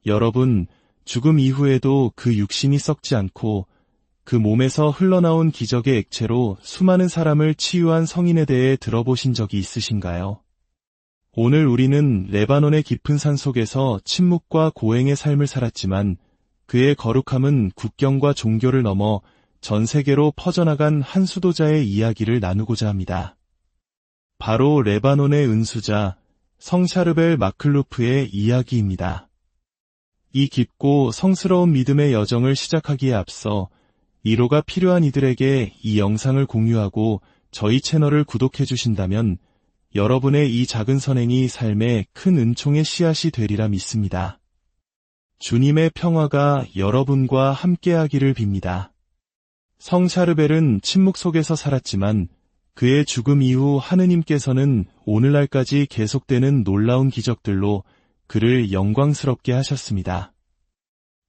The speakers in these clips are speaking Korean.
여러분, 죽음 이후에도 그 육신이 썩지 않고 그 몸에서 흘러나온 기적의 액체로 수많은 사람을 치유한 성인에 대해 들어보신 적이 있으신가요? 오늘 우리는 레바논의 깊은 산 속에서 침묵과 고행의 삶을 살았지만 그의 거룩함은 국경과 종교를 넘어 전 세계로 퍼져나간 한 수도자의 이야기를 나누고자 합니다. 바로 레바논의 은수자 성 샤르벨 마클루프의 이야기입니다. 이 깊고 성스러운 믿음의 여정을 시작하기에 앞서 위로가 필요한 이들에게 이 영상을 공유하고 저희 채널을 구독해 주신다면 여러분의 이 작은 선행이 삶에 큰 은총의 씨앗이 되리라 믿습니다. 주님의 평화가 여러분과 함께하기를 빕니다. 성 샤르벨은 침묵 속에서 살았지만 그의 죽음 이후 하느님께서는 오늘날까지 계속되는 놀라운 기적들로 그를 영광스럽게 하셨습니다.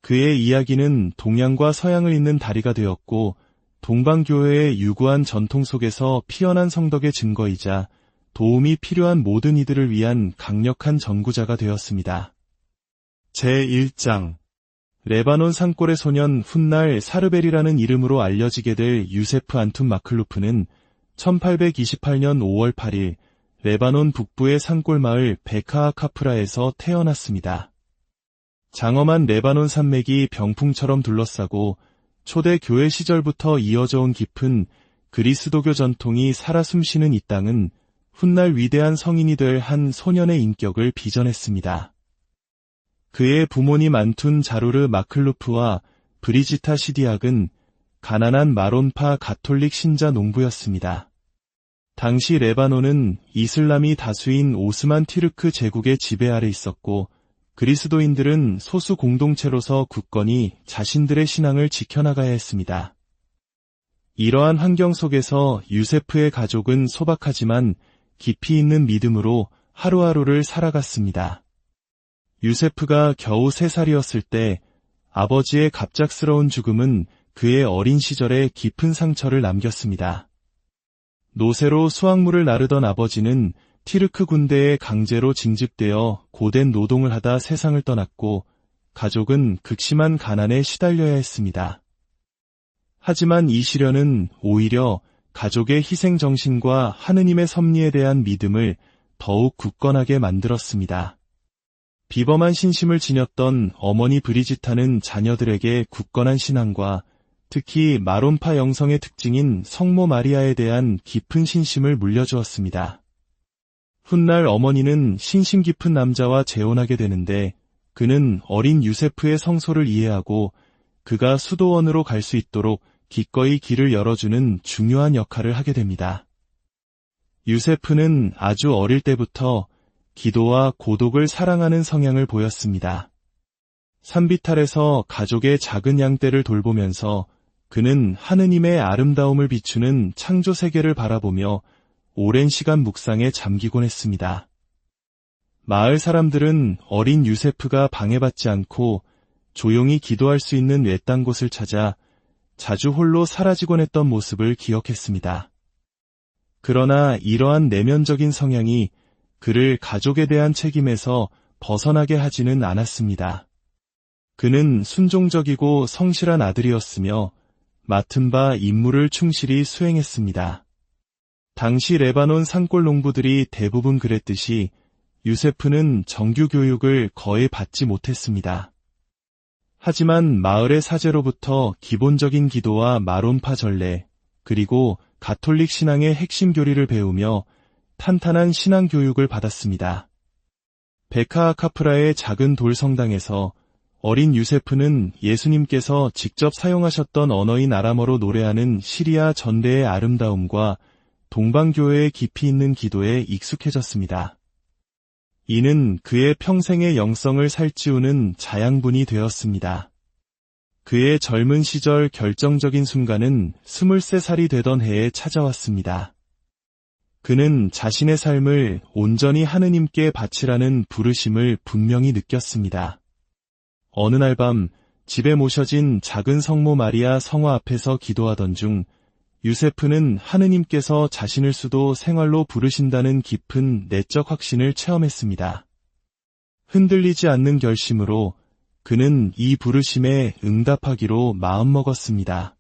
그의 이야기는 동양과 서양을 잇는 다리가 되었고 동방교회의 유구한 전통 속에서 피어난 성덕의 증거이자 도움이 필요한 모든 이들을 위한 강력한 전구자가 되었습니다. 제1장 레바논 산골의 소년 훗날 사르벨이라는 이름으로 알려지게 될 유세프 안툰 마클루프는 1828년 5월 8일 레바논 북부의 산골 마을 베카아카프라에서 태어났습니다. 장엄한 레바논 산맥이 병풍처럼 둘러싸고 초대 교회 시절부터 이어져 온 깊은 그리스도교 전통이 살아 숨쉬는 이 땅은 훗날 위대한 성인이 될 한 소년의 인격을 빚어냈습니다. 그의 부모님 안툰 자루르 마클루프와 브리지타 시디악은 가난한 마론파 가톨릭 신자 농부였습니다. 당시 레바논은 이슬람이 다수인 오스만 튀르크 제국의 지배 아래 있었고 그리스도인들은 소수 공동체로서 굳건히 자신들의 신앙을 지켜나가야 했습니다. 이러한 환경 속에서 유세프의 가족은 소박하지만 깊이 있는 믿음으로 하루하루를 살아갔습니다. 유세프가 겨우 3살이었을 때 아버지의 갑작스러운 죽음은 그의 어린 시절에 깊은 상처를 남겼습니다. 노새로 수확물을 나르던 아버지는 티르크 군대에 강제로 징집되어 고된 노동을 하다 세상을 떠났고 가족은 극심한 가난에 시달려야 했습니다. 하지만 이 시련은 오히려 가족의 희생정신과 하느님의 섭리에 대한 믿음을 더욱 굳건하게 만들었습니다. 비범한 신심을 지녔던 어머니 브리지타는 자녀들에게 굳건한 신앙과 특히 마론파 영성의 특징인 성모 마리아에 대한 깊은 신심을 물려주었습니다. 훗날 어머니는 신심 깊은 남자와 재혼하게 되는데 그는 어린 유세프의 성소를 이해하고 그가 수도원으로 갈 수 있도록 기꺼이 길을 열어주는 중요한 역할을 하게 됩니다. 유세프는 아주 어릴 때부터 기도와 고독을 사랑하는 성향을 보였습니다. 산비탈에서 가족의 작은 양떼를 돌보면서 그는 하느님의 아름다움을 비추는 창조 세계를 바라보며 오랜 시간 묵상에 잠기곤 했습니다. 마을 사람들은 어린 유세프가 방해받지 않고 조용히 기도할 수 있는 외딴 곳을 찾아 자주 홀로 사라지곤 했던 모습을 기억했습니다. 그러나 이러한 내면적인 성향이 그를 가족에 대한 책임에서 벗어나게 하지는 않았습니다. 그는 순종적이고 성실한 아들이었으며 맡은 바 임무를 충실히 수행했습니다. 당시 레바논 산골 농부들이 대부분 그랬듯이 유세프는 정규 교육을 거의 받지 못했습니다. 하지만 마을의 사제로부터 기본적인 기도와 마론파 전례, 그리고 가톨릭 신앙의 핵심 교리를 배우며 탄탄한 신앙 교육을 받았습니다. 베카아카프라의 작은 돌 성당에서 어린 유세프는 예수님께서 직접 사용하셨던 언어인 아람어로 노래하는 시리아 전대의 아름다움과 동방교회의 깊이 있는 기도에 익숙해졌습니다. 이는 그의 평생의 영성을 살찌우는 자양분이 되었습니다. 그의 젊은 시절 결정적인 순간은 23살이 되던 해에 찾아왔습니다. 그는 자신의 삶을 온전히 하느님께 바치라는 부르심을 분명히 느꼈습니다. 어느 날 밤 집에 모셔진 작은 성모 마리아 성화 앞에서 기도하던 중 유세프는 하느님께서 자신을 수도 생활로 부르신다는 깊은 내적 확신을 체험했습니다. 흔들리지 않는 결심으로 그는 이 부르심에 응답하기로 마음먹었습니다.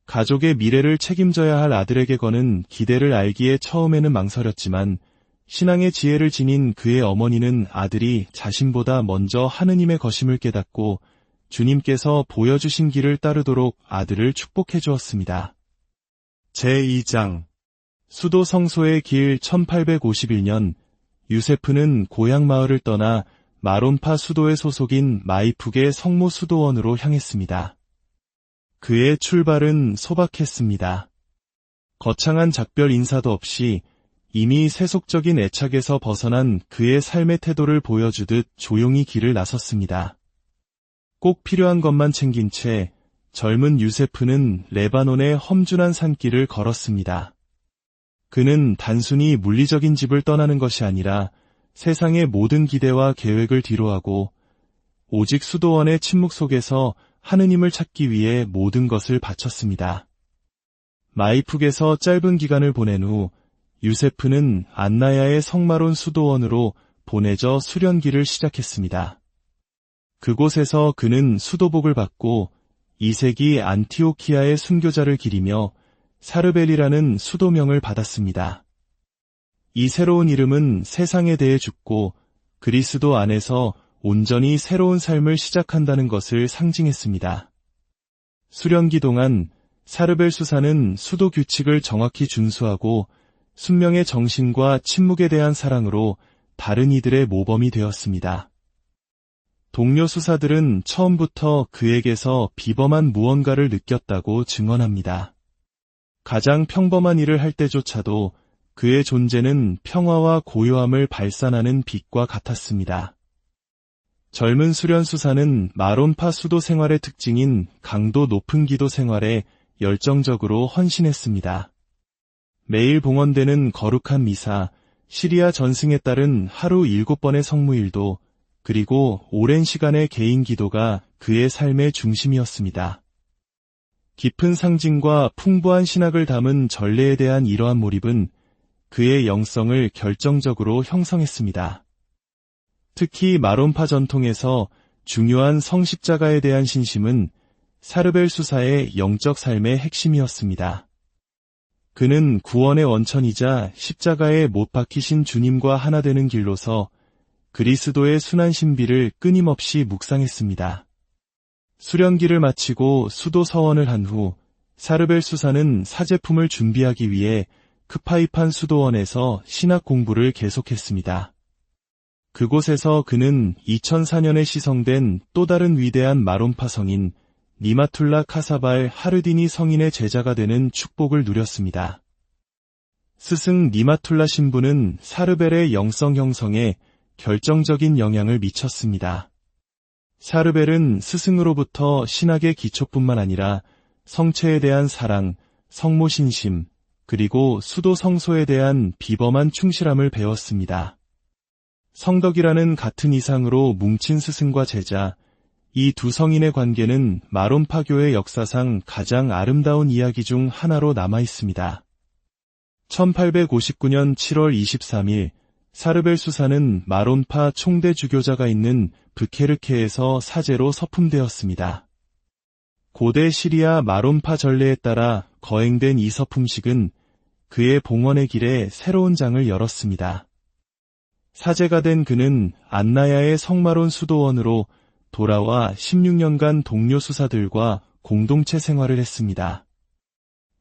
가족의 미래를 책임져야 할 아들에게 거는 기대를 알기에 처음에는 망설였지만 신앙의 지혜를 지닌 그의 어머니는 아들이 자신보다 먼저 하느님의 거심을 깨닫고 주님께서 보여주신 길을 따르도록 아들을 축복해 주었습니다. 제2장 수도 성소의 길 1851년 유세프는 고향 마을을 떠나 마론파 수도의 소속인 마이푹의 성모 수도원으로 향했습니다. 그의 출발은 소박했습니다. 거창한 작별 인사도 없이 이미 세속적인 애착에서 벗어난 그의 삶의 태도를 보여주듯 조용히 길을 나섰습니다. 꼭 필요한 것만 챙긴 채 젊은 유세프는 레바논의 험준한 산길을 걸었습니다. 그는 단순히 물리적인 집을 떠나는 것이 아니라 세상의 모든 기대와 계획을 뒤로하고 오직 수도원의 침묵 속에서 하느님을 찾기 위해 모든 것을 바쳤습니다. 마이푹에서 짧은 기간을 보낸 후 유세프는 안나야의 성마론 수도원으로 보내져 수련기를 시작했습니다. 그곳에서 그는 수도복을 받고 2세기 안티오키아의 순교자를 기리며 사르벨이라는 수도명을 받았습니다. 이 새로운 이름은 세상에 대해 죽고 그리스도 안에서 온전히 새로운 삶을 시작한다는 것을 상징했습니다. 수련기 동안 사르벨 수사는 수도 규칙을 정확히 준수하고 순명의 정신과 침묵에 대한 사랑으로 다른 이들의 모범이 되었습니다. 동료 수사들은 처음부터 그에게서 비범한 무언가를 느꼈다고 증언합니다. 가장 평범한 일을 할 때조차도 그의 존재는 평화와 고요함을 발산하는 빛과 같았습니다. 젊은 수련수사는 마론파 수도 생활의 특징인 강도 높은 기도 생활에 열정적으로 헌신했습니다. 매일 봉헌되는 거룩한 미사, 시리아 전승에 따른 하루 7번의 성무일도, 그리고 오랜 시간의 개인 기도가 그의 삶의 중심이었습니다. 깊은 상징과 풍부한 신학을 담은 전례에 대한 이러한 몰입은 그의 영성을 결정적으로 형성했습니다. 특히 마론파 전통에서 중요한 성십자가에 대한 신심은 사르벨 수사의 영적 삶의 핵심이었습니다. 그는 구원의 원천이자 십자가에 못 박히신 주님과 하나 되는 길로서 그리스도의 순한 신비를 끊임없이 묵상했습니다. 수련기를 마치고 수도 서원을 한 후 사르벨 수사는 사제품을 준비하기 위해 크파이판 수도원에서 신학 공부를 계속했습니다. 그곳에서 그는 2004년에 시성된 또 다른 위대한 마론파 성인 니마툴라 카사발 하르디니 성인의 제자가 되는 축복을 누렸습니다. 스승 니마툴라 신부는 사르벨의 영성 형성에 결정적인 영향을 미쳤습니다. 사르벨은 스승으로부터 신학의 기초뿐만 아니라 성체에 대한 사랑, 성모신심, 그리고 수도 성소에 대한 비범한 충실함을 배웠습니다. 성덕이라는 같은 이상으로 뭉친 스승과 제자, 이 두 성인의 관계는 마론파교의 역사상 가장 아름다운 이야기 중 하나로 남아 있습니다. 1859년 7월 23일 사르벨 수사는 마론파 총대 주교자가 있는 브케르케에서 사제로 서품되었습니다. 고대 시리아 마론파 전례에 따라 거행된 이 서품식은 그의 봉헌의 길에 새로운 장을 열었습니다. 사제가 된 그는 안나야의 성마론 수도원으로 돌아와 16년간 동료 수사들과 공동체 생활을 했습니다.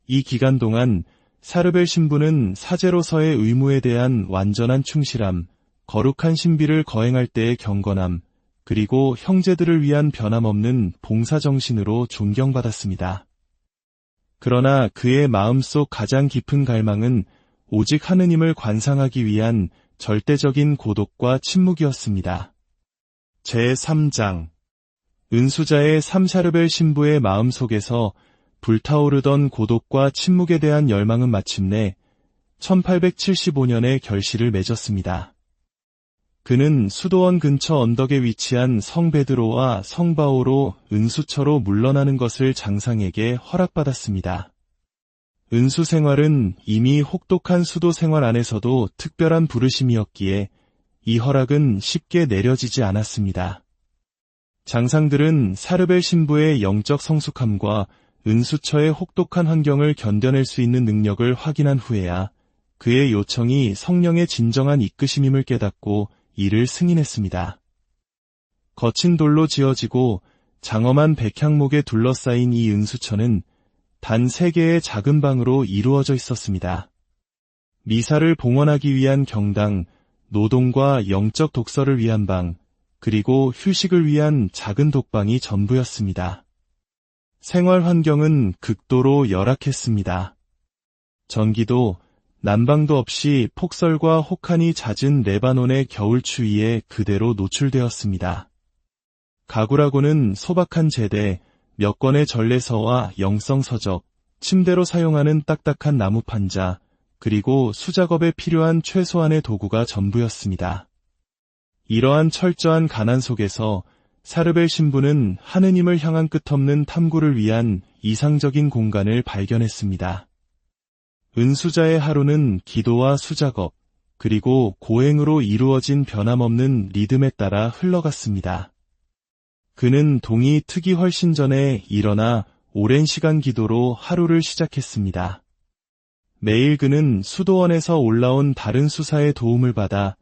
이 기간 동안 사르벨 신부는 사제로서의 의무에 대한 완전한 충실함, 거룩한 신비를 거행할 때의 경건함, 그리고 형제들을 위한 변함없는 봉사정신으로 존경받았습니다. 그러나 그의 마음속 가장 깊은 갈망은 오직 하느님을 관상하기 위한 절대적인 고독과 침묵이었습니다. 제3장 은수자의 삼샤르벨 신부의 마음속에서 불타오르던 고독과 침묵에 대한 열망은 마침내 1875년에 결실을 맺었습니다. 그는 수도원 근처 언덕에 위치한 성 베드로와 성 바오로 은수처로 물러나는 것을 장상에게 허락받았습니다. 은수 생활은 이미 혹독한 수도 생활 안에서도 특별한 부르심이었기에 이 허락은 쉽게 내려지지 않았습니다. 장상들은 사르벨 신부의 영적 성숙함과 은수처의 혹독한 환경을 견뎌낼 수 있는 능력을 확인한 후에야 그의 요청이 성령의 진정한 이끄심임을 깨닫고 이를 승인했습니다. 거친 돌로 지어지고 장엄한 백향목에 둘러싸인 이 은수처는 단 3개의 작은 방으로 이루어져 있었습니다. 미사를 봉헌하기 위한 경당, 노동과 영적 독서를 위한 방, 그리고 휴식을 위한 작은 독방이 전부였습니다. 생활 환경은 극도로 열악했습니다. 전기도, 난방도 없이 폭설과 혹한이 잦은 레바논의 겨울 추위에 그대로 노출되었습니다. 가구라고는 소박한 제대, 몇 권의 전래서와 영성서적, 침대로 사용하는 딱딱한 나무 판자, 그리고 수작업에 필요한 최소한의 도구가 전부였습니다. 이러한 철저한 가난 속에서 사르벨 신부는 하느님을 향한 끝없는 탐구를 위한 이상적인 공간을 발견했습니다. 은수자의 하루는 기도와 수작업, 그리고 고행으로 이루어진 변함없는 리듬에 따라 흘러갔습니다. 그는 동이 트기 훨씬 전에 일어나 오랜 시간 기도로 하루를 시작했습니다. 매일 그는 수도원에서 올라온 다른 수사의 도움을 받아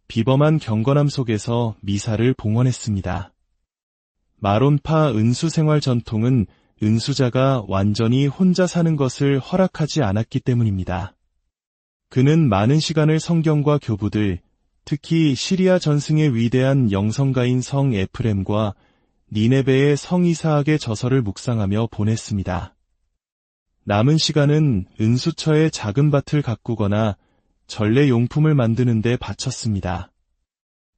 비범한 경건함 속에서 미사를 봉헌했습니다. 마론파 은수 생활 전통은 은수자가 완전히 혼자 사는 것을 허락하지 않았기 때문입니다. 그는 많은 시간을 성경과 교부들, 특히 시리아 전승의 위대한 영성가인 성 에프렘과 니네베의 성 이사학의 저서를 묵상하며 보냈습니다. 남은 시간은 은수처의 작은 밭을 가꾸거나 전래 용품을 만드는 데 바쳤습니다.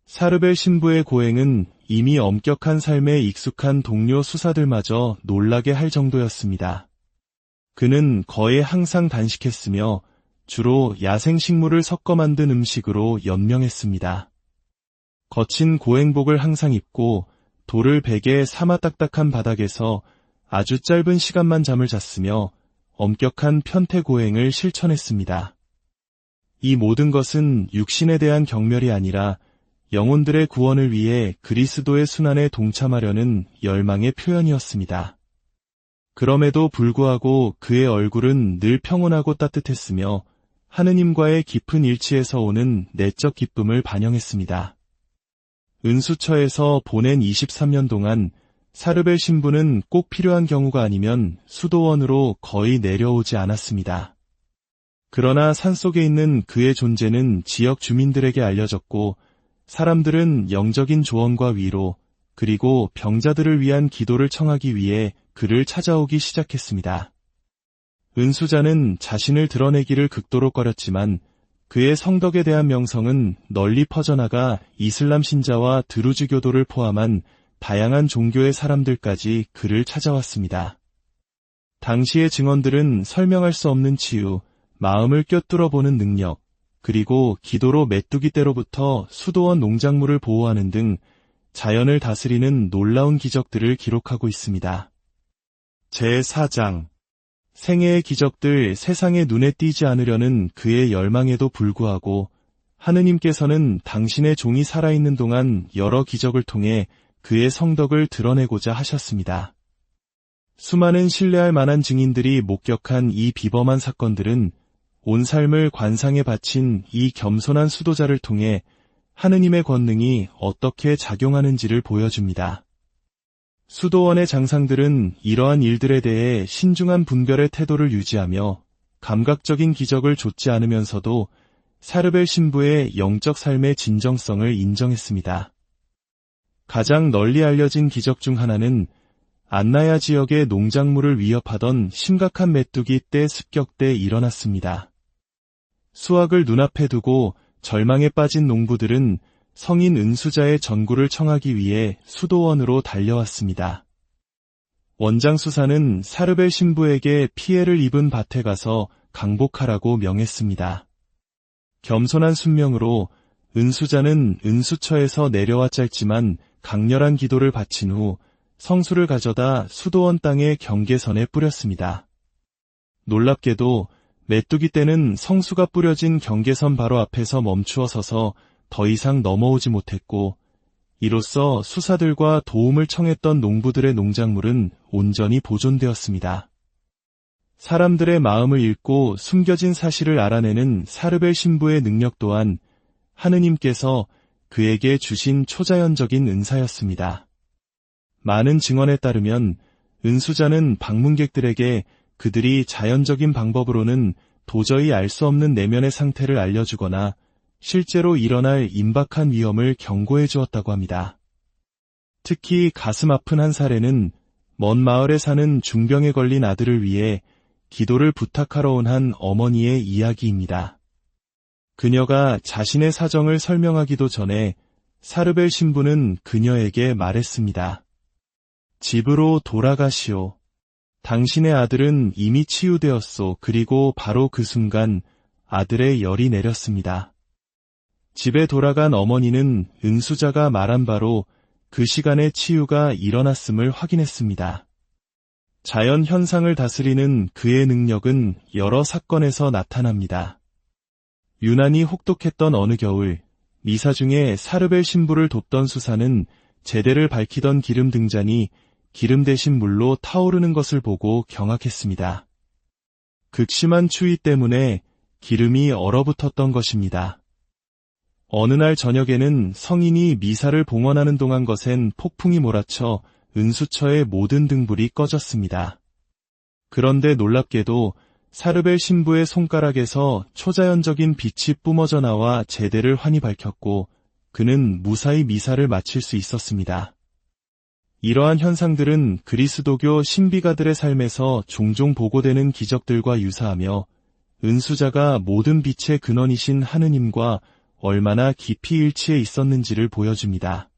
사르벨 신부의 고행은 이미 엄격한 삶에 익숙한 동료 수사들마저 놀라게 할 정도였습니다. 그는 거의 항상 단식했으며 주로 야생식물을 섞어 만든 음식으로 연명했습니다. 거친 고행복을 항상 입고 돌을 베개 삼아 딱딱한 바닥에서 아주 짧은 시간만 잠을 잤으며 엄격한 편태 고행을 실천했습니다. 이 모든 것은 육신에 대한 경멸이 아니라 영혼들의 구원을 위해 그리스도의 순환에 동참하려는 열망의 표현이었습니다. 그럼에도 불구하고 그의 얼굴은 늘 평온하고 따뜻했으며 하느님과의 깊은 일치에서 오는 내적 기쁨을 반영했습니다. 은수처에서 보낸 23년 동안 사르벨 신부는 꼭 필요한 경우가 아니면 수도원으로 거의 내려오지 않았습니다. 그러나 산속에 있는 그의 존재는 지역 주민들에게 알려졌고 사람들은 영적인 조언과 위로 그리고 병자들을 위한 기도를 청하기 위해 그를 찾아오기 시작했습니다. 은수자는 자신을 드러내기를 극도로 꺼렸지만 그의 성덕에 대한 명성은 널리 퍼져나가 이슬람 신자와 드루즈교도를 포함한 다양한 종교의 사람들까지 그를 찾아왔습니다. 당시의 증언들은 설명할 수 없는 치유, 마음을 꿰뚫어보는 능력, 그리고 기도로 메뚜기 떼로부터 수도원 농작물을 보호하는 등 자연을 다스리는 놀라운 기적들을 기록하고 있습니다. 제4장 생애의 기적들 세상의 눈에 띄지 않으려는 그의 열망에도 불구하고 하느님께서는 당신의 종이 살아있는 동안 여러 기적을 통해 그의 성덕을 드러내고자 하셨습니다. 수많은 신뢰할 만한 증인들이 목격한 이 비범한 사건들은 온 삶을 관상에 바친 이 겸손한 수도자를 통해 하느님의 권능이 어떻게 작용하는지를 보여줍니다. 수도원의 장상들은 이러한 일들에 대해 신중한 분별의 태도를 유지하며 감각적인 기적을 좇지 않으면서도 사르벨 신부의 영적 삶의 진정성을 인정했습니다. 가장 널리 알려진 기적 중 하나는 안나야 지역의 농작물을 위협하던 심각한 메뚜기 떼 습격 때 일어났습니다. 수확을 눈앞에 두고 절망에 빠진 농부들은 성인 은수자의 전구를 청하기 위해 수도원으로 달려왔습니다. 원장 수사는 사르벨 신부에게 피해를 입은 밭에 가서 강복하라고 명했습니다. 겸손한 순명으로 은수자는 은수처에서 내려와 짧지만 강렬한 기도를 바친 후 성수를 가져다 수도원 땅의 경계선에 뿌렸습니다. 놀랍게도 메뚜기 떼는 성수가 뿌려진 경계선 바로 앞에서 멈추어 서서 더 이상 넘어오지 못했고 이로써 수사들과 도움을 청했던 농부들의 농작물은 온전히 보존되었습니다. 사람들의 마음을 읽고 숨겨진 사실을 알아내는 사르벨 신부의 능력 또한 하느님께서 그에게 주신 초자연적인 은사였습니다. 많은 증언에 따르면 은수자는 방문객들에게 그들이 자연적인 방법으로는 도저히 알 수 없는 내면의 상태를 알려주거나 실제로 일어날 임박한 위험을 경고해 주었다고 합니다. 특히 가슴 아픈 한 사례는 먼 마을에 사는 중병에 걸린 아들을 위해 기도를 부탁하러 온 한 어머니의 이야기입니다. 그녀가 자신의 사정을 설명하기도 전에 사르벨 신부는 그녀에게 말했습니다. 집으로 돌아가시오. 당신의 아들은 이미 치유되었소. 그리고 바로 그 순간 아들의 열이 내렸습니다. 집에 돌아간 어머니는 은수자가 말한 바로 그 시간에 치유가 일어났음을 확인했습니다. 자연 현상을 다스리는 그의 능력은 여러 사건에서 나타납니다. 유난히 혹독했던 어느 겨울, 미사 중에 사르벨 신부를 돕던 수사는 제대를 밝히던 기름 등잔이 기름 대신 물로 타오르는 것을 보고 경악했습니다. 극심한 추위 때문에 기름이 얼어붙었던 것입니다. 어느 날 저녁에는 성인이 미사를 봉헌하는 동안 거센 폭풍이 몰아쳐 은수처의 모든 등불이 꺼졌습니다. 그런데 놀랍게도 사르벨 신부의 손가락에서 초자연적인 빛이 뿜어져 나와 제대를 환히 밝혔고 그는 무사히 미사를 마칠 수 있었습니다. 이러한 현상들은 그리스도교 신비가들의 삶에서 종종 보고되는 기적들과 유사하며 은수자가 모든 빛의 근원이신 하느님과 얼마나 깊이 일치해 있었는지를 보여줍니다.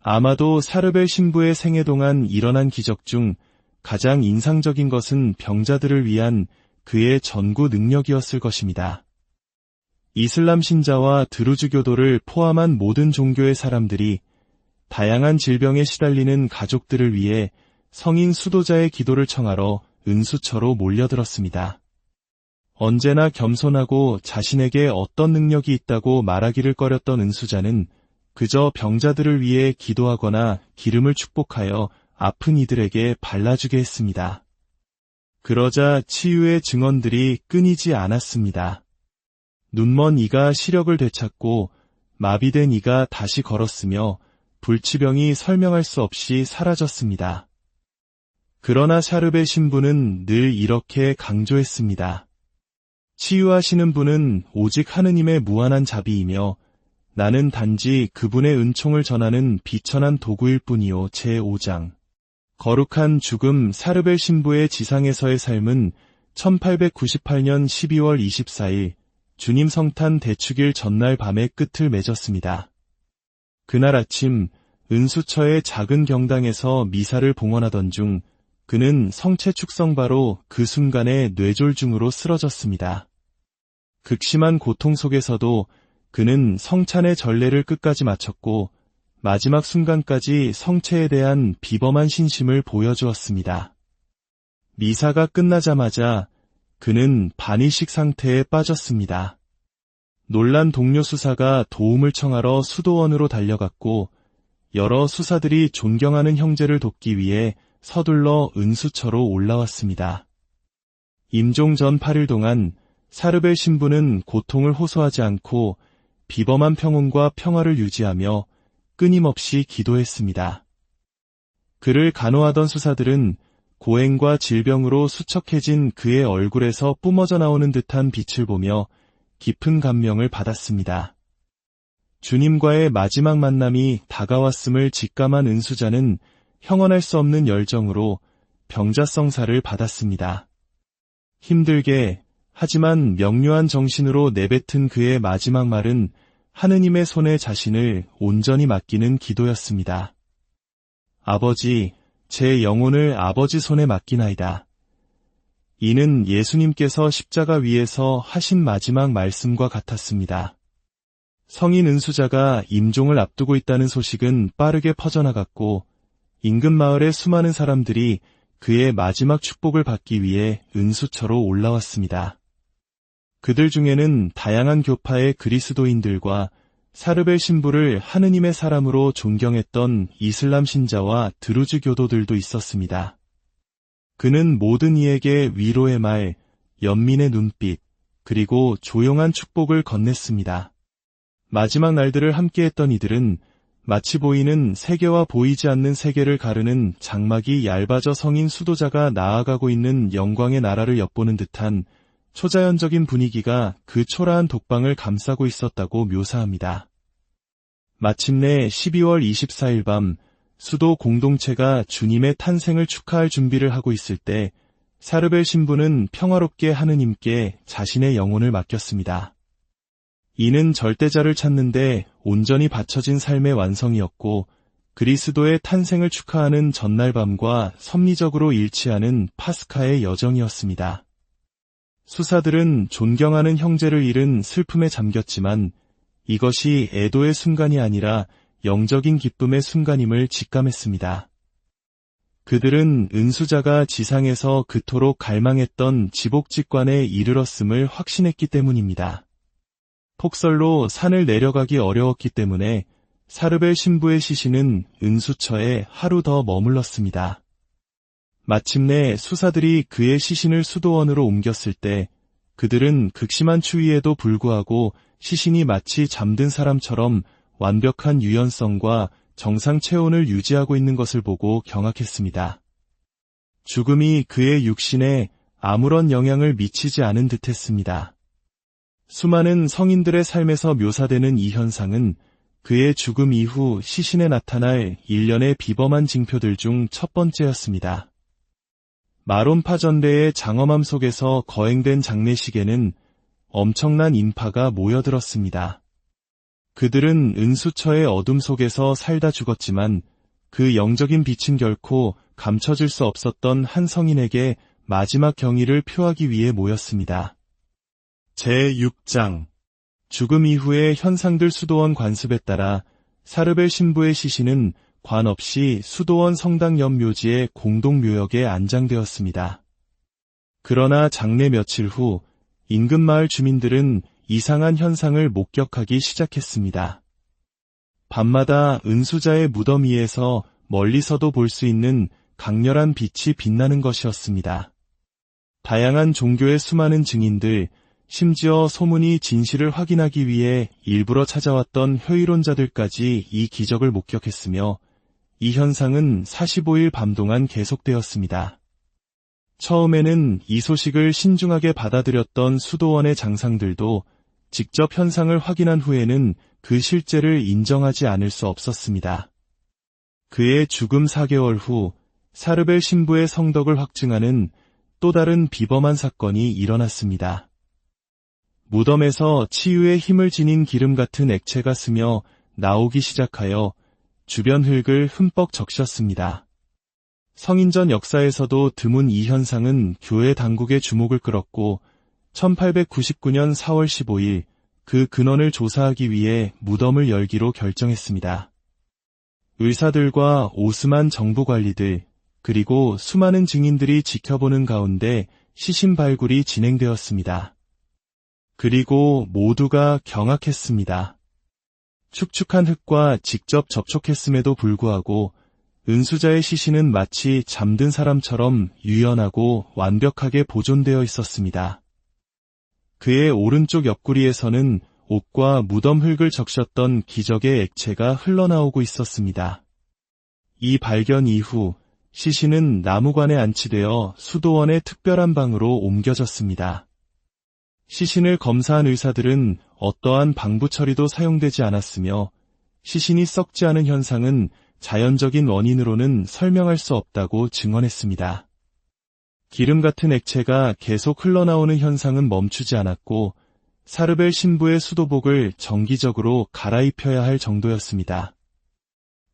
아마도 사르벨 신부의 생애 동안 일어난 기적 중 가장 인상적인 것은 병자들을 위한 그의 전구 능력이었을 것입니다. 이슬람 신자와 드루즈교도를 포함한 모든 종교의 사람들이 다양한 질병에 시달리는 가족들을 위해 성인 수도자의 기도를 청하러 은수처로 몰려들었습니다. 언제나 겸손하고 자신에게 어떤 능력이 있다고 말하기를 꺼렸던 은수자는 그저 병자들을 위해 기도하거나 기름을 축복하여 아픈 이들에게 발라주게 했습니다. 그러자 치유의 증언들이 끊이지 않았습니다. 눈먼 이가 시력을 되찾고 마비된 이가 다시 걸었으며 불치병이 설명할 수 없이 사라졌습니다. 그러나 샤르벨 신부는 늘 이렇게 강조했습니다. 치유하시는 분은 오직 하느님의 무한한 자비이며 나는 단지 그분의 은총을 전하는 비천한 도구일 뿐이요. 제5장 거룩한 죽음. 사르벨 신부의 지상에서의 삶은 1898년 12월 24일 주님 성탄 대축일 전날 밤의 끝을 맺었습니다. 그날 아침 은수처의 작은 경당에서 미사를 봉헌하던 중 그는 성체 축성바로 그 순간에 뇌졸중으로 쓰러졌습니다. 극심한 고통 속에서도 그는 성찬의 전례를 끝까지 마쳤고 마지막 순간까지 성체에 대한 비범한 신심을 보여주었습니다. 미사가 끝나자마자 그는 반의식 상태에 빠졌습니다. 놀란 동료 수사가 도움을 청하러 수도원으로 달려갔고 여러 수사들이 존경하는 형제를 돕기 위해 서둘러 은수처로 올라왔습니다. 임종 전 8일 동안 사르벨 신부는 고통을 호소하지 않고 비범한 평온과 평화를 유지하며 끊임없이 기도했습니다. 그를 간호하던 수사들은 고행과 질병으로 수척해진 그의 얼굴에서 뿜어져 나오는 듯한 빛을 보며 깊은 감명을 받았습니다. 주님과의 마지막 만남이 다가왔음을 직감한 은수자는 형언할 수 없는 열정으로 병자성사를 받았습니다. 힘들게 하지만 명료한 정신으로 내뱉은 그의 마지막 말은 하느님의 손에 자신을 온전히 맡기는 기도였습니다. 아버지, 제 영혼을 아버지 손에 맡기나이다. 이는 예수님께서 십자가 위에서 하신 마지막 말씀과 같았습니다. 성인 은수자가 임종을 앞두고 있다는 소식은 빠르게 퍼져나갔고 인근 마을의 수많은 사람들이 그의 마지막 축복을 받기 위해 은수처로 올라왔습니다. 그들 중에는 다양한 교파의 그리스도인들과 사르벨 신부를 하느님의 사람으로 존경했던 이슬람 신자와 드루즈 교도들도 있었습니다. 그는 모든 이에게 위로의 말, 연민의 눈빛, 그리고 조용한 축복을 건넸습니다. 마지막 날들을 함께했던 이들은 마치 보이는 세계와 보이지 않는 세계를 가르는 장막이 얇아져 성인 수도자가 나아가고 있는 영광의 나라를 엿보는 듯한 초자연적인 분위기가 그 초라한 독방을 감싸고 있었다고 묘사합니다. 마침내 12월 24일 밤 수도 공동체가 주님의 탄생을 축하할 준비를 하고 있을 때 사르벨 신부는 평화롭게 하느님께 자신의 영혼을 맡겼습니다. 이는 절대자를 찾는데 온전히 바쳐진 삶의 완성이었고 그리스도의 탄생을 축하하는 전날 밤과 섭리적으로 일치하는 파스카의 여정이었습니다. 수사들은 존경하는 형제를 잃은 슬픔에 잠겼지만 이것이 애도의 순간이 아니라 영적인 기쁨의 순간임을 직감했습니다. 그들은 은수자가 지상에서 그토록 갈망했던 지복직관에 이르렀음을 확신했기 때문입니다. 폭설로 산을 내려가기 어려웠기 때문에 사르벨 신부의 시신은 은수처에 하루 더 머물렀습니다. 마침내 수사들이 그의 시신을 수도원으로 옮겼을 때 그들은 극심한 추위에도 불구하고 시신이 마치 잠든 사람처럼 완벽한 유연성과 정상 체온을 유지하고 있는 것을 보고 경악했습니다. 죽음이 그의 육신에 아무런 영향을 미치지 않은 듯했습니다. 수많은 성인들의 삶에서 묘사되는 이 현상은 그의 죽음 이후 시신에 나타날 일련의 비범한 징표들 중 첫 번째였습니다. 마론파 전대의 장엄함 속에서 거행된 장례식에는 엄청난 인파가 모여들었습니다. 그들은 은수처의 어둠 속에서 살다 죽었지만 그 영적인 빛은 결코 감춰질 수 없었던 한 성인에게 마지막 경의를 표하기 위해 모였습니다. 제6장 죽음 이후의 현상들. 수도원 관습에 따라 사르벨 신부의 시신은 관 없이 수도원 성당 옆 묘지의 공동묘역에 안장되었습니다. 그러나 장례 며칠 후 인근 마을 주민들은 이상한 현상을 목격하기 시작했습니다. 밤마다 은수자의 무덤 위에서 멀리서도 볼 수 있는 강렬한 빛이 빛나는 것이었습니다. 다양한 종교의 수많은 증인들, 심지어 소문이 진실을 확인하기 위해 일부러 찾아왔던 효이론자들까지 이 기적을 목격했으며 이 현상은 45일 밤 동안 계속되었습니다. 처음에는 이 소식을 신중하게 받아들였던 수도원의 장상들도 직접 현상을 확인한 후에는 그 실제를 인정하지 않을 수 없었습니다. 그의 죽음 4개월 후 사르벨 신부의 성덕을 확증하는 또 다른 비범한 사건이 일어났습니다. 무덤에서 치유의 힘을 지닌 기름 같은 액체가 스며 나오기 시작하여 주변 흙을 흠뻑 적셨습니다. 성인전 역사에서도 드문 이 현상은 교회 당국의 주목을 끌었고 1899년 4월 15일 그 근원을 조사하기 위해 무덤을 열기로 결정했습니다. 의사들과 오스만 정부 관리들 그리고 수많은 증인들이 지켜보는 가운데 시신 발굴이 진행되었습니다. 그리고 모두가 경악했습니다. 축축한 흙과 직접 접촉했음에도 불구하고 은수자의 시신은 마치 잠든 사람처럼 유연하고 완벽하게 보존되어 있었습니다. 그의 오른쪽 옆구리에서는 옷과 무덤 흙을 적셨던 기적의 액체가 흘러나오고 있었습니다. 이 발견 이후 시신은 나무관에 안치되어 수도원의 특별한 방으로 옮겨졌습니다. 시신을 검사한 의사들은 어떠한 방부 처리도 사용되지 않았으며 시신이 썩지 않은 현상은 자연적인 원인으로는 설명할 수 없다고 증언했습니다. 기름 같은 액체가 계속 흘러나오는 현상은 멈추지 않았고 사르벨 신부의 수도복을 정기적으로 갈아입혀야 할 정도였습니다.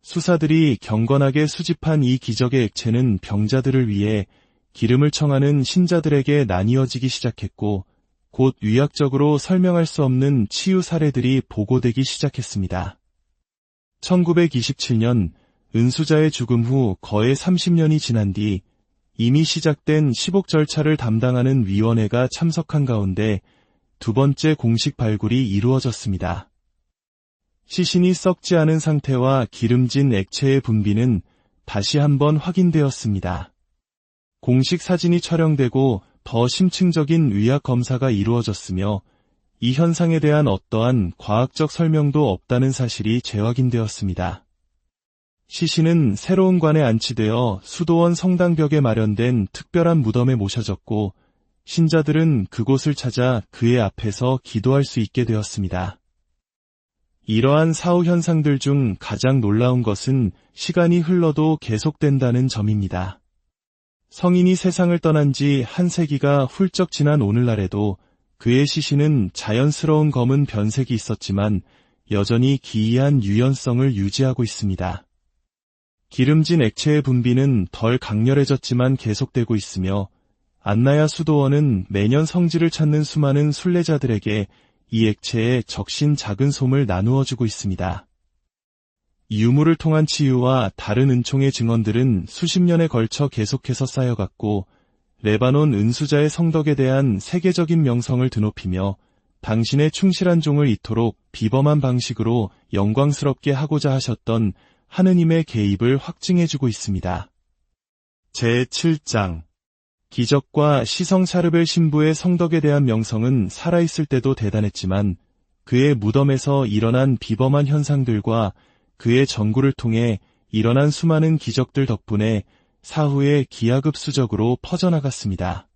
수사들이 경건하게 수집한 이 기적의 액체는 병자들을 위해 기름을 청하는 신자들에게 나뉘어지기 시작했고 곧 의학적으로 설명할 수 없는 치유 사례들이 보고되기 시작했습니다. 1927년 은수자의 죽음 후 거의 30년이 지난 뒤 이미 시작된 시복 절차를 담당하는 위원회가 참석한 가운데 두 번째 공식 발굴이 이루어졌습니다. 시신이 썩지 않은 상태와 기름진 액체의 분비는 다시 한번 확인되었습니다. 공식 사진이 촬영되고 더 심층적인 의학 검사가 이루어졌으며 이 현상에 대한 어떠한 과학적 설명도 없다는 사실이 재확인되었습니다. 시신은 새로운 관에 안치되어 수도원 성당벽에 마련된 특별한 무덤에 모셔졌고 신자들은 그곳을 찾아 그의 앞에서 기도할 수 있게 되었습니다. 이러한 사후 현상들 중 가장 놀라운 것은 시간이 흘러도 계속된다는 점입니다. 성인이 세상을 떠난 지 한 세기가 훌쩍 지난 오늘날에도 그의 시신은 자연스러운 검은 변색이 있었지만 여전히 기이한 유연성을 유지하고 있습니다. 기름진 액체의 분비는 덜 강렬해졌지만 계속되고 있으며 안나야 수도원은 매년 성지를 찾는 수많은 순례자들에게 이 액체에 적신 작은 솜을 나누어주고 있습니다. 유물을 통한 치유와 다른 은총의 증언들은 수십 년에 걸쳐 계속해서 쌓여갔고 레바논 은수자의 성덕에 대한 세계적인 명성을 드높이며 당신의 충실한 종을 이토록 비범한 방식으로 영광스럽게 하고자 하셨던 하느님의 개입을 확증해주고 있습니다. 제7장 기적과 시성 샤르벨 신부의 성덕에 대한 명성은 살아있을 때도 대단했지만 그의 무덤에서 일어난 비범한 현상들과 그의 전구를 통해 일어난 수많은 기적들 덕분에 사후에 기하급수적으로 퍼져나갔습니다.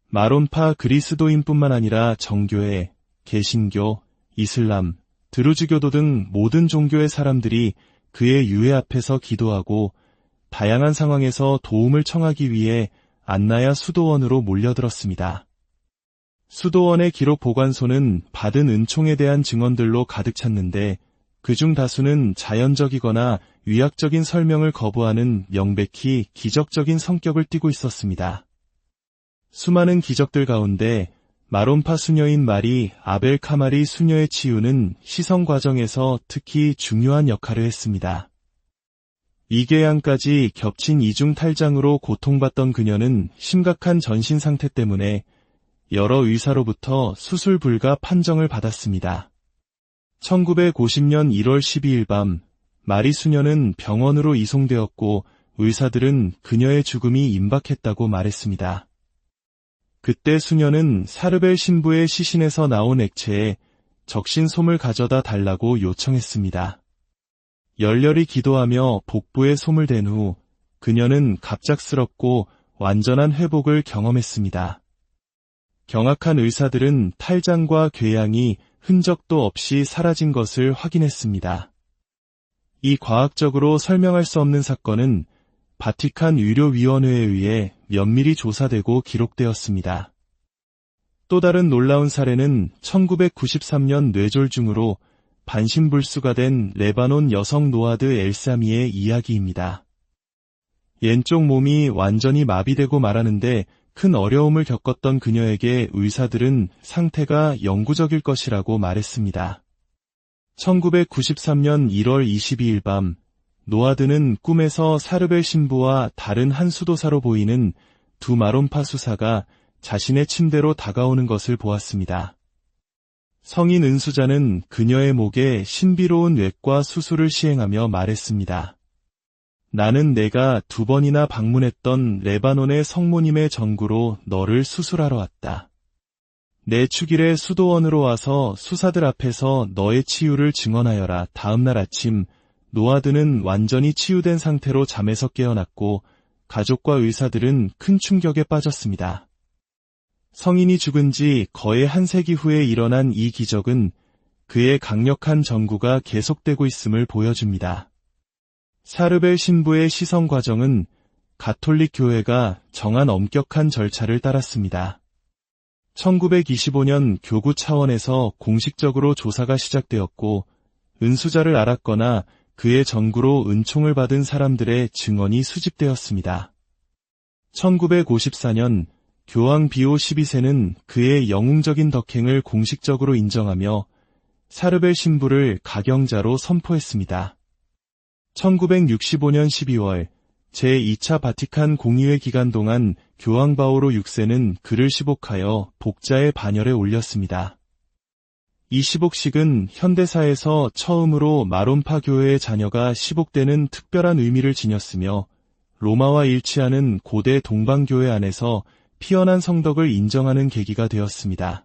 마론파 그리스도인뿐만 아니라 정교회, 개신교, 이슬람, 드루즈교도 등 모든 종교의 사람들이 그의 유해 앞에서 기도하고 다양한 상황에서 도움을 청하기 위해 안나야 수도원으로 몰려들었습니다. 수도원의 기록 보관소는 받은 은총에 대한 증언들로 가득 찼는데 그중 다수는 자연적이거나 의학적인 설명을 거부하는 명백히 기적적인 성격을 띠고 있었습니다. 수많은 기적들 가운데 마론파 수녀인 마리 아벨 카마리 수녀의 치유는 시성 과정에서 특히 중요한 역할을 했습니다. 위궤양까지 겹친 이중 탈장으로 고통받던 그녀는 심각한 전신 상태 때문에 여러 의사로부터 수술 불가 판정을 받았습니다. 1950년 1월 12일 밤 마리 수녀는 병원으로 이송되었고 의사들은 그녀의 죽음이 임박했다고 말했습니다. 그때 수녀는 사르벨 신부의 시신에서 나온 액체에 적신 솜을 가져다 달라고 요청했습니다. 열렬히 기도하며 복부에 솜을 댄 후 그녀는 갑작스럽고 완전한 회복을 경험했습니다. 경악한 의사들은 탈장과 궤양이 흔적도 없이 사라진 것을 확인했습니다. 이 과학적으로 설명할 수 없는 사건은 바티칸 의료위원회에 의해 면밀히 조사되고 기록되었습니다. 또 다른 놀라운 사례는 1993년 뇌졸중으로 반신불수가 된 레바논 여성 노아드 엘사미의 이야기입니다. 왼쪽 몸이 완전히 마비되고 말하는데 큰 어려움을 겪었던 그녀에게 의사들은 상태가 영구적일 것이라고 말했습니다. 1993년 1월 22일 밤 노아드는 꿈에서 사르벨 신부와 다른 한 수도사로 보이는 두 마론파 수사가 자신의 침대로 다가오는 것을 보았습니다. 성인 은수자는 그녀의 목에 신비로운 외과 수술을 시행하며 말했습니다. 나는 내가 2번이나 방문했던 레바논의 성모님의 전구로 너를 수술하러 왔다. 내 축일에 수도원으로 와서 수사들 앞에서 너의 치유를 증언하여라. 다음날 아침 노아드는 완전히 치유된 상태로 잠에서 깨어났고 가족과 의사들은 큰 충격에 빠졌습니다. 성인이 죽은 지 거의 한 세기 후에 일어난 이 기적은 그의 강력한 전구가 계속되고 있음을 보여줍니다. 사르벨 신부의 시성 과정은 가톨릭 교회가 정한 엄격한 절차를 따랐습니다. 1925년 교구 차원에서 공식적으로 조사가 시작되었고 은수자를 알았거나 그의 전구로 은총을 받은 사람들의 증언이 수집되었습니다. 1954년 교황 비오 12세는 그의 영웅적인 덕행을 공식적으로 인정하며 사르벨 신부를 가경자로 선포했습니다. 1965년 12월 제2차 바티칸 공의회 기간 동안 교황 바오로 6세는 그를 시복하여 복자의 반열에 올렸습니다. 이 시복식은 현대사에서 처음으로 마론파 교회의 자녀가 시복되는 특별한 의미를 지녔으며 로마와 일치하는 고대 동방교회 안에서 피어난 성덕을 인정하는 계기가 되었습니다.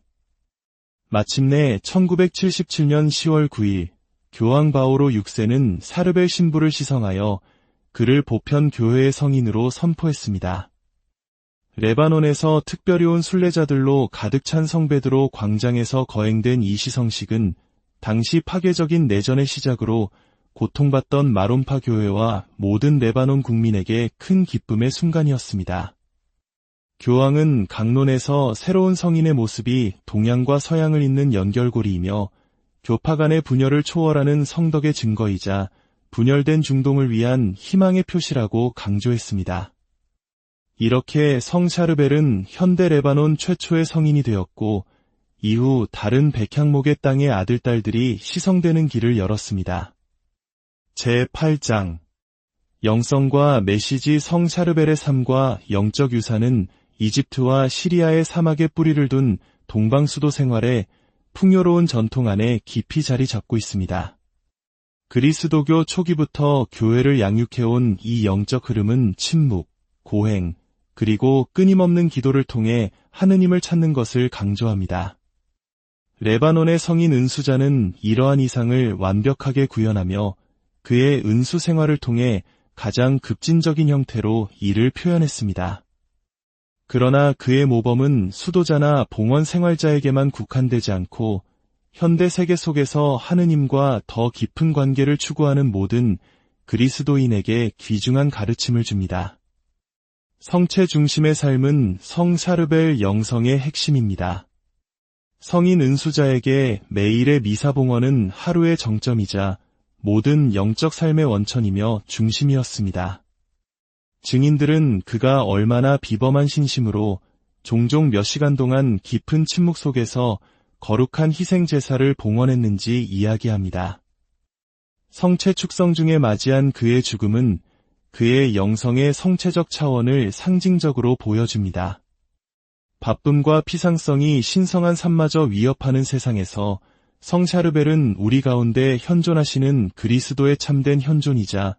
마침내 1977년 10월 9일 교황 바오로 6세는 사르벨 신부를 시성하여 그를 보편 교회의 성인으로 선포했습니다. 레바논에서 특별히 온 순례자들로 가득 찬 성베드로 광장에서 거행된 이 시성식은 당시 파괴적인 내전의 시작으로 고통받던 마론파 교회와 모든 레바논 국민에게 큰 기쁨의 순간이었습니다. 교황은 강론에서 새로운 성인의 모습이 동양과 서양을 잇는 연결고리이며 교파 간의 분열을 초월하는 성덕의 증거이자 분열된 중동을 위한 희망의 표시라고 강조했습니다. 이렇게 성 샤르벨은 현대 레바논 최초의 성인이 되었고 이후 다른 백향목의 땅의 아들딸들이 시성되는 길을 열었습니다. 제8장 영성과 메시지 성 샤르벨의 삶과 영적 유산은 이집트와 시리아의 사막에 뿌리를 둔 동방수도 생활의 풍요로운 전통 안에 깊이 자리 잡고 있습니다. 그리스도교 초기부터 교회를 양육해온 이 영적 흐름은 침묵, 고행, 그리고 끊임없는 기도를 통해 하느님을 찾는 것을 강조합니다. 레바논의 성인 은수자는 이러한 이상을 완벽하게 구현하며 그의 은수 생활을 통해 가장 급진적인 형태로 이를 표현했습니다. 그러나 그의 모범은 수도자나 봉헌 생활자에게만 국한되지 않고 현대 세계 속에서 하느님과 더 깊은 관계를 추구하는 모든 그리스도인에게 귀중한 가르침을 줍니다. 성체 중심의 삶은 성 샤르벨 영성의 핵심입니다. 성인 은수자에게 매일의 미사 봉헌은 하루의 정점이자 모든 영적 삶의 원천이며 중심이었습니다. 증인들은 그가 얼마나 비범한 신심으로 종종 몇 시간 동안 깊은 침묵 속에서 거룩한 희생 제사를 봉헌했는지 이야기합니다. 성체 축성 중에 맞이한 그의 죽음은 그의 영성의 성체적 차원을 상징적으로 보여줍니다. 바쁨과 피상성이 신성한 삶마저 위협하는 세상에서 성 샤르벨은 우리 가운데 현존하시는 그리스도의 참된 현존이자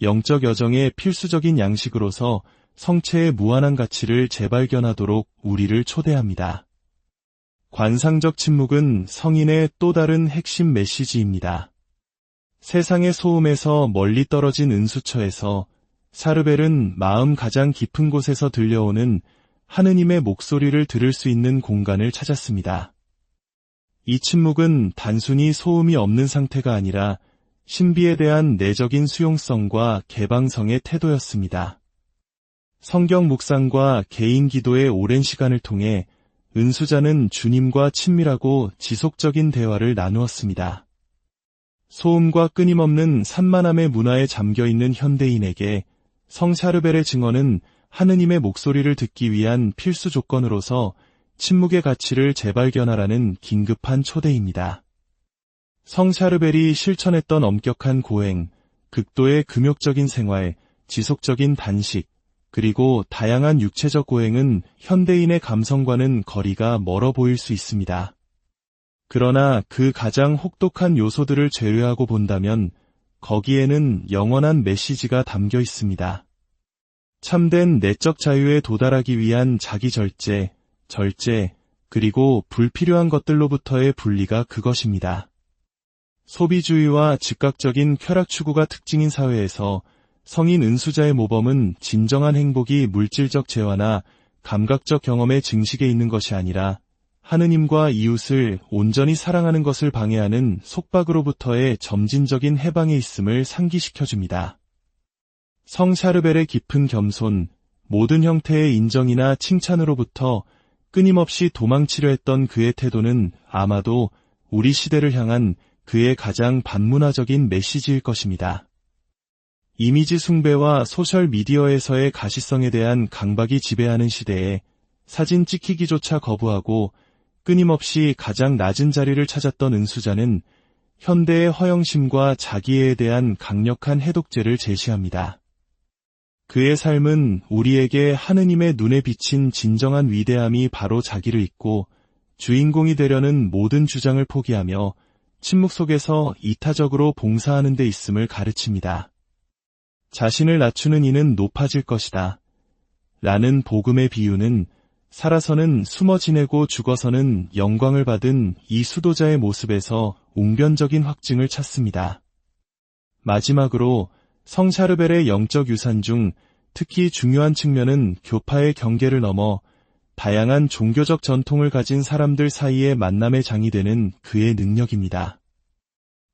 영적 여정의 필수적인 양식으로서 성체의 무한한 가치를 재발견하도록 우리를 초대합니다. 관상적 침묵은 성인의 또 다른 핵심 메시지입니다. 세상의 소음에서 멀리 떨어진 은수처에서 샤르벨은 마음 가장 깊은 곳에서 들려오는 하느님의 목소리를 들을 수 있는 공간을 찾았습니다. 이 침묵은 단순히 소음이 없는 상태가 아니라 신비에 대한 내적인 수용성과 개방성의 태도였습니다. 성경 묵상과 개인 기도의 오랜 시간을 통해 은수자는 주님과 친밀하고 지속적인 대화를 나누었습니다. 소음과 끊임없는 산만함의 문화에 잠겨있는 현대인에게 성 샤르벨의 증언은 하느님의 목소리를 듣기 위한 필수 조건으로서 침묵의 가치를 재발견하라는 긴급한 초대입니다. 성 샤르벨이 실천했던 엄격한 고행, 극도의 금욕적인 생활, 지속적인 단식, 그리고 다양한 육체적 고행은 현대인의 감성과는 거리가 멀어 보일 수 있습니다. 그러나 그 가장 혹독한 요소들을 제외하고 본다면 거기에는 영원한 메시지가 담겨 있습니다. 참된 내적 자유에 도달하기 위한 자기 절제, 그리고 불필요한 것들로부터의 분리가 그것입니다. 소비주의와 즉각적인 쾌락 추구가 특징인 사회에서 성인 은수자의 모범은 진정한 행복이 물질적 재화나 감각적 경험의 증식에 있는 것이 아니라 하느님과 이웃을 온전히 사랑하는 것을 방해하는 속박으로부터의 점진적인 해방에 있음을 상기시켜줍니다. 성 샤르벨의 깊은 겸손, 모든 형태의 인정이나 칭찬으로부터 끊임없이 도망치려 했던 그의 태도는 아마도 우리 시대를 향한 그의 가장 반문화적인 메시지일 것입니다. 이미지 숭배와 소셜미디어에서의 가시성에 대한 강박이 지배하는 시대에 사진 찍히기조차 거부하고 끊임없이 가장 낮은 자리를 찾았던 은수자는 현대의 허영심과 자기애에 대한 강력한 해독제를 제시합니다. 그의 삶은 우리에게 하느님의 눈에 비친 진정한 위대함이 바로 자기를 잊고 주인공이 되려는 모든 주장을 포기하며 침묵 속에서 이타적으로 봉사하는 데 있음을 가르칩니다. 자신을 낮추는 이는 높아질 것이다. 라는 복음의 비유는 살아서는 숨어 지내고 죽어서는 영광을 받은 이 수도자의 모습에서 웅변적인 확증을 찾습니다. 마지막으로 성 샤르벨의 영적 유산 중 특히 중요한 측면은 교파의 경계를 넘어 다양한 종교적 전통을 가진 사람들 사이의 만남의 장이 되는 그의 능력입니다.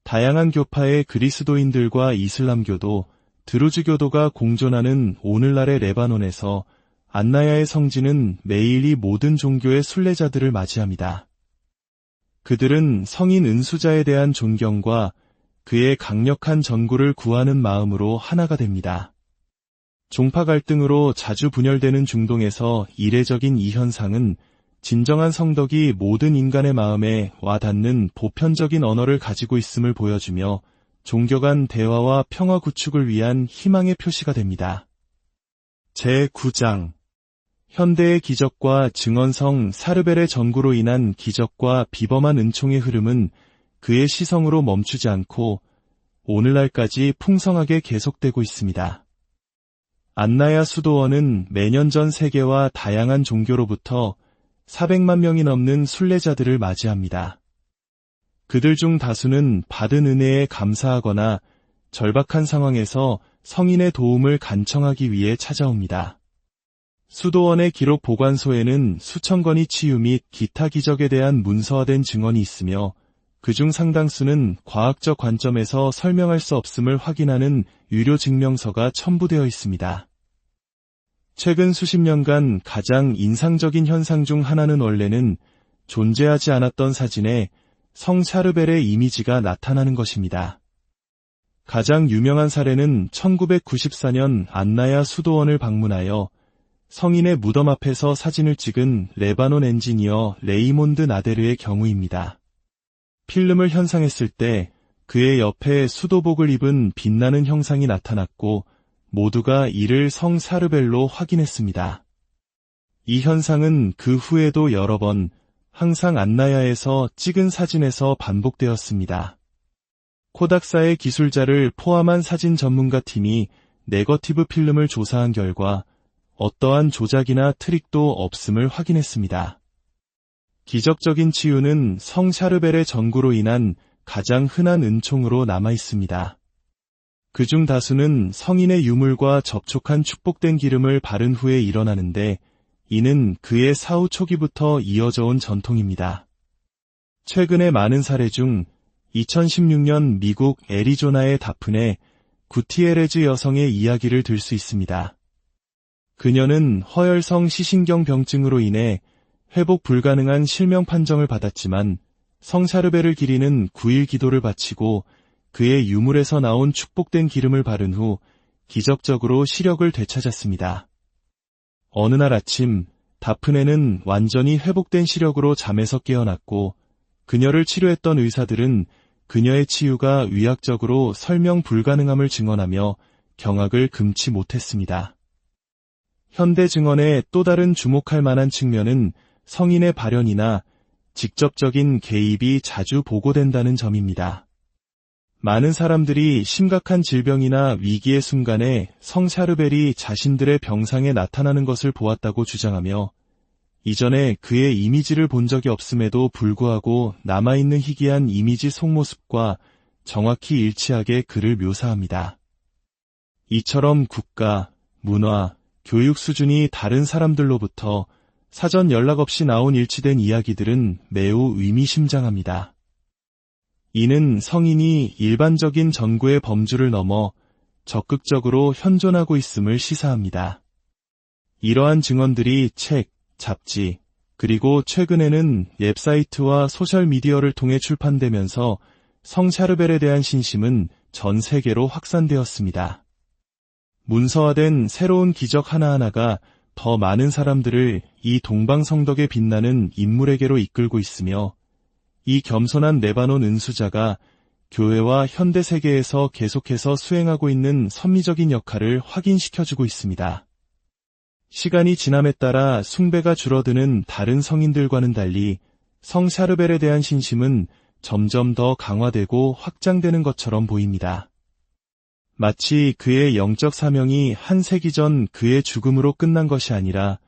다양한 교파의 그리스도인들과 이슬람교도, 드루즈교도가 공존하는 오늘날의 레바논에서 안나야의 성지는 매일이 모든 종교의 순례자들을 맞이합니다. 그들은 성인 은수자에 대한 존경과 그의 강력한 전구를 구하는 마음으로 하나가 됩니다. 종파 갈등으로 자주 분열되는 중동에서 이례적인 이 현상은 진정한 성덕이 모든 인간의 마음에 와닿는 보편적인 언어를 가지고 있음을 보여주며 종교 간 대화와 평화 구축을 위한 희망의 표시가 됩니다. 제9장 현대의 기적과 증언성 사르벨의 전구로 인한 기적과 비범한 은총의 흐름은 그의 시성으로 멈추지 않고 오늘날까지 풍성하게 계속되고 있습니다. 안나야 수도원은 매년 전 세계와 다양한 종교로부터 400만 명이 넘는 순례자들을 맞이합니다. 그들 중 다수는 받은 은혜에 감사하거나 절박한 상황에서 성인의 도움을 간청하기 위해 찾아옵니다. 수도원의 기록 보관소에는 수천 건의 치유 및 기타 기적에 대한 문서화된 증언이 있으며 그중 상당수는 과학적 관점에서 설명할 수 없음을 확인하는 유료 증명서가 첨부되어 있습니다. 최근 수십 년간 가장 인상적인 현상 중 하나는 원래는 존재하지 않았던 사진에 성 샤르벨의 이미지가 나타나는 것입니다. 가장 유명한 사례는 1994년 안나야 수도원을 방문하여 성인의 무덤 앞에서 사진을 찍은 레바논 엔지니어 레이몬드 나데르의 경우입니다. 필름을 현상했을 때 그의 옆에 수도복을 입은 빛나는 형상이 나타났고 모두가 이를 성 샤르벨로 확인했습니다. 이 현상은 그 후에도 여러 번 항상 안나야에서 찍은 사진에서 반복되었습니다. 코닥사의 기술자를 포함한 사진 전문가 팀이 네거티브 필름을 조사한 결과 어떠한 조작이나 트릭도 없음을 확인했습니다. 기적적인 치유는 성 샤르벨의 전구로 인한 가장 흔한 은총으로 남아 있습니다. 그중 다수는 성인의 유물과 접촉한 축복된 기름을 바른 후에 일어나는데 이는 그의 사후 초기부터 이어져 온 전통입니다. 최근의 많은 사례 중 2016년 미국 애리조나의 다프네 구티에레즈 여성의 이야기를 들 수 있습니다. 그녀는 허혈성 시신경 병증으로 인해 회복 불가능한 실명 판정을 받았지만 성 샤르벨을 기리는 9일 기도를 바치고 그의 유물에서 나온 축복된 기름을 바른 후 기적적으로 시력을 되찾았습니다. 어느 날 아침 다프네는 완전히 회복된 시력으로 잠에서 깨어났고 그녀를 치료했던 의사들은 그녀의 치유가 의학적으로 설명 불가능함을 증언하며 경악을 금치 못했습니다. 현대 증언의 또 다른 주목할 만한 측면은 성인의 발현이나 직접적인 개입이 자주 보고된다는 점입니다. 많은 사람들이 심각한 질병이나 위기의 순간에 성 샤르벨이 자신들의 병상에 나타나는 것을 보았다고 주장하며 이전에 그의 이미지를 본 적이 없음에도 불구하고 남아있는 희귀한 이미지 속모습과 정확히 일치하게 그를 묘사합니다. 이처럼 국가, 문화, 교육 수준이 다른 사람들로부터 사전 연락 없이 나온 일치된 이야기들은 매우 의미심장합니다. 이는 성인이 일반적인 전구의 범주를 넘어 적극적으로 현존하고 있음을 시사합니다. 이러한 증언들이 책, 잡지, 그리고 최근에는 웹사이트와 소셜미디어를 통해 출판되면서 성 샤르벨에 대한 신심은 전 세계로 확산되었습니다. 문서화된 새로운 기적 하나하나가 더 많은 사람들을 이 동방성덕에 빛나는 인물에게로 이끌고 있으며 이 겸손한 레바논 은수자가 교회와 현대 세계에서 계속해서 수행하고 있는 선미적인 역할을 확인시켜주고 있습니다. 시간이 지남에 따라 숭배가 줄어드는 다른 성인들과는 달리 성 샤르벨에 대한 신심은 점점 더 강화되고 확장되는 것처럼 보입니다. 마치 그의 영적 사명이 한 세기 전 그의 죽음으로 끝난 것이 아니라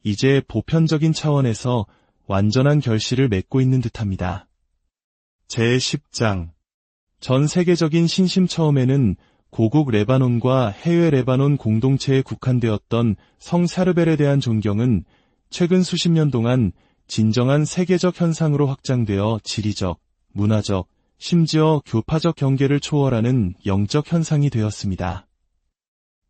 이제 보편적인 차원에서 완전한 결실을 맺고 있는 듯합니다. 제10장 전 세계적인 신심. 처음에는 고국 레바논과 해외 레바논 공동체에 국한되었던 성 샤르벨에 대한 존경은 최근 수십 년 동안 진정한 세계적 현상으로 확장되어 지리적, 문화적, 심지어 교파적 경계를 초월하는 영적 현상이 되었습니다.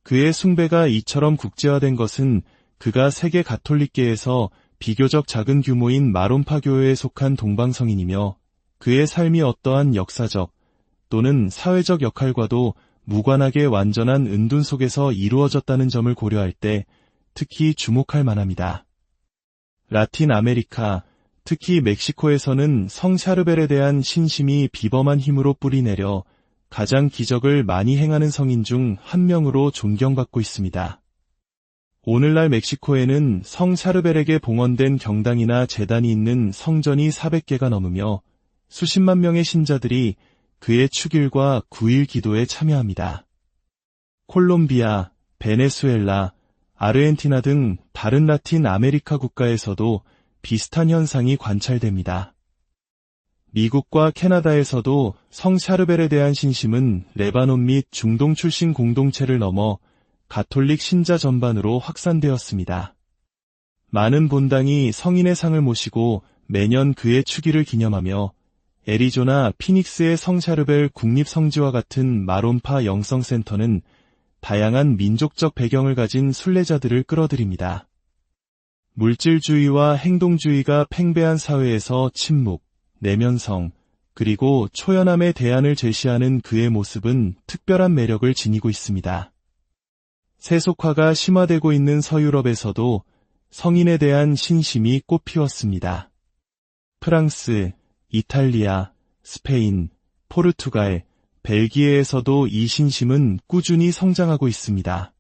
그의 숭배가 이처럼 국제화된 것은 그가 세계 가톨릭계에서 비교적 작은 규모인 마론파 교회에 속한 동방성인이며 그의 삶이 어떠한 역사적 또는 사회적 역할과도 무관하게 완전한 은둔 속에서 이루어졌다는 점을 고려할 때 특히 주목할 만합니다. 라틴 아메리카, 특히 멕시코에서는 성 샤르벨에 대한 신심이 비범한 힘으로 뿌리내려 가장 기적을 많이 행하는 성인 중 한 명으로 존경받고 있습니다. 오늘날 멕시코에는 성 샤르벨에게 봉헌된 경당이나 제단이 있는 성전이 400개가 넘으며 수십만 명의 신자들이 그의 축일과 9일 기도에 참여합니다. 콜롬비아, 베네수엘라, 아르헨티나 등 다른 라틴 아메리카 국가에서도 비슷한 현상이 관찰됩니다. 미국과 캐나다에서도 성 샤르벨에 대한 신심은 레바논 및 중동 출신 공동체를 넘어 가톨릭 신자 전반으로 확산되었습니다. 많은 본당이 성인의 상을 모시고 매년 그의 축일을 기념하며 애리조나 피닉스의 성 샤르벨 국립성지와 같은 마론파 영성센터는 다양한 민족적 배경을 가진 순례자들을 끌어들입니다. 물질주의와 행동주의가 팽배한 사회에서 침묵, 내면성, 그리고 초연함의 대안을 제시하는 그의 모습은 특별한 매력을 지니고 있습니다. 세속화가 심화되고 있는 서유럽에서도 성인에 대한 신심이 꽃피웠습니다. 프랑스, 이탈리아, 스페인, 포르투갈, 벨기에에서도 이 신심은 꾸준히 성장하고 있습니다.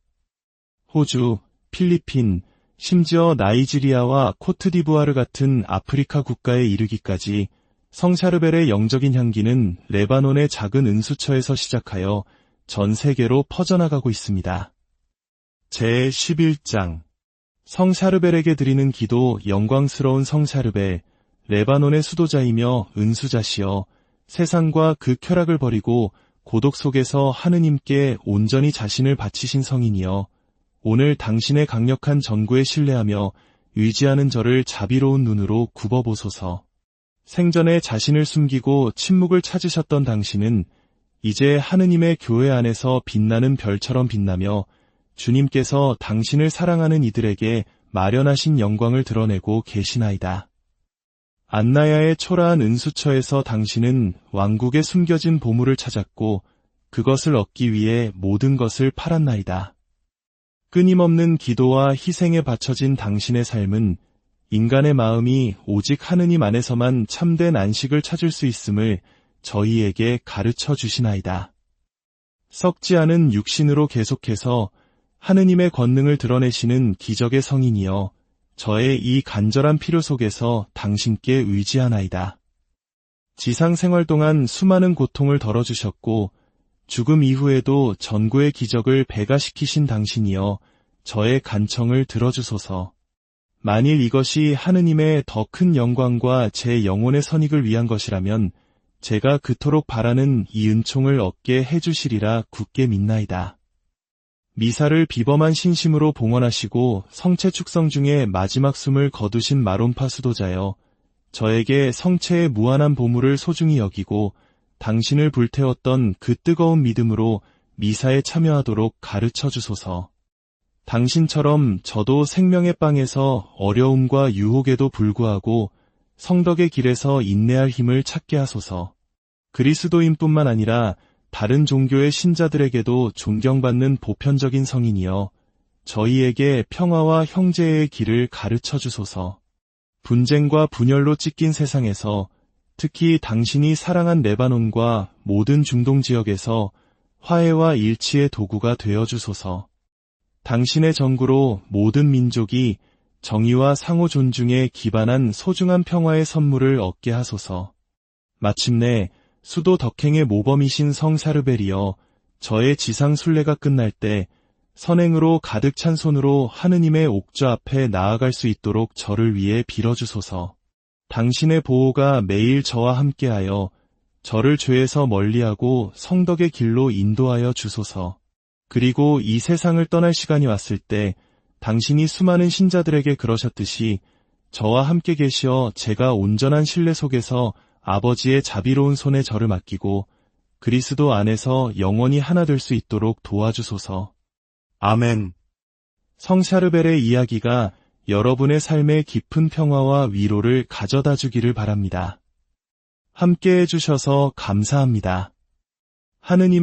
호주, 필리핀, 심지어 나이지리아와 코트디부아르 같은 아프리카 국가에 이르기까지 성 샤르벨의 영적인 향기는 레바논의 작은 은수처에서 시작하여 전 세계로 퍼져나가고 있습니다. 제11장 성 샤르벨에게 드리는 기도. 영광스러운 성 샤르벨, 레바논의 수도자이며 은수자시여, 세상과 그 쾌락을 버리고 고독 속에서 하느님께 온전히 자신을 바치신 성인이여, 오늘 당신의 강력한 전구에 신뢰하며 의지하는 저를 자비로운 눈으로 굽어보소서. 생전에 자신을 숨기고 침묵을 찾으셨던 당신은 이제 하느님의 교회 안에서 빛나는 별처럼 빛나며 주님께서 당신을 사랑하는 이들에게 마련하신 영광을 드러내고 계시나이다. 안나야의 초라한 은수처에서 당신은 왕국에 숨겨진 보물을 찾았고 그것을 얻기 위해 모든 것을 팔았나이다. 끊임없는 기도와 희생에 바쳐진 당신의 삶은 인간의 마음이 오직 하느님 안에서만 참된 안식을 찾을 수 있음을 저희에게 가르쳐 주시나이다. 썩지 않은 육신으로 계속해서 하느님의 권능을 드러내시는 기적의 성인이여, 저의 이 간절한 필요 속에서 당신께 의지하나이다. 지상 생활 동안 수많은 고통을 덜어주셨고 죽음 이후에도 전구의 기적을 배가시키신 당신이여, 저의 간청을 들어주소서. 만일 이것이 하느님의 더 큰 영광과 제 영혼의 선익을 위한 것이라면 제가 그토록 바라는 이 은총을 얻게 해주시리라 굳게 믿나이다. 미사를 비범한 신심으로 봉헌하시고 성체 축성 중에 마지막 숨을 거두신 마론파 수도자여, 저에게 성체의 무한한 보물을 소중히 여기고 당신을 불태웠던 그 뜨거운 믿음으로 미사에 참여하도록 가르쳐 주소서. 당신처럼 저도 생명의 빵에서 어려움과 유혹에도 불구하고 성덕의 길에서 인내할 힘을 찾게 하소서. 그리스도인뿐만 아니라 다른 종교의 신자들에게도 존경받는 보편적인 성인이여, 저희에게 평화와 형제의 길을 가르쳐 주소서. 분쟁과 분열로 찢긴 세상에서 특히 당신이 사랑한 레바논과 모든 중동 지역에서 화해와 일치의 도구가 되어 주소서. 당신의 전구로 모든 민족이 정의와 상호 존중에 기반한 소중한 평화의 선물을 얻게 하소서. 마침내 수도 덕행의 모범이신 성 샤르벨이여, 저의 지상 순례가 끝날 때 선행으로 가득 찬 손으로 하느님의 옥좌 앞에 나아갈 수 있도록 저를 위해 빌어주소서. 당신의 보호가 매일 저와 함께하여 저를 죄에서 멀리하고 성덕의 길로 인도하여 주소서. 그리고 이 세상을 떠날 시간이 왔을 때 당신이 수많은 신자들에게 그러셨듯이 저와 함께 계시어 제가 온전한 신뢰 속에서 아버지의 자비로운 손에 저를 맡기고 그리스도 안에서 영원히 하나 될 수 있도록 도와주소서. 아멘. 성 샤르벨의 이야기가 여러분의 삶에 깊은 평화와 위로를 가져다 주기를 바랍니다. 함께 해주셔서 감사합니다. 하느님의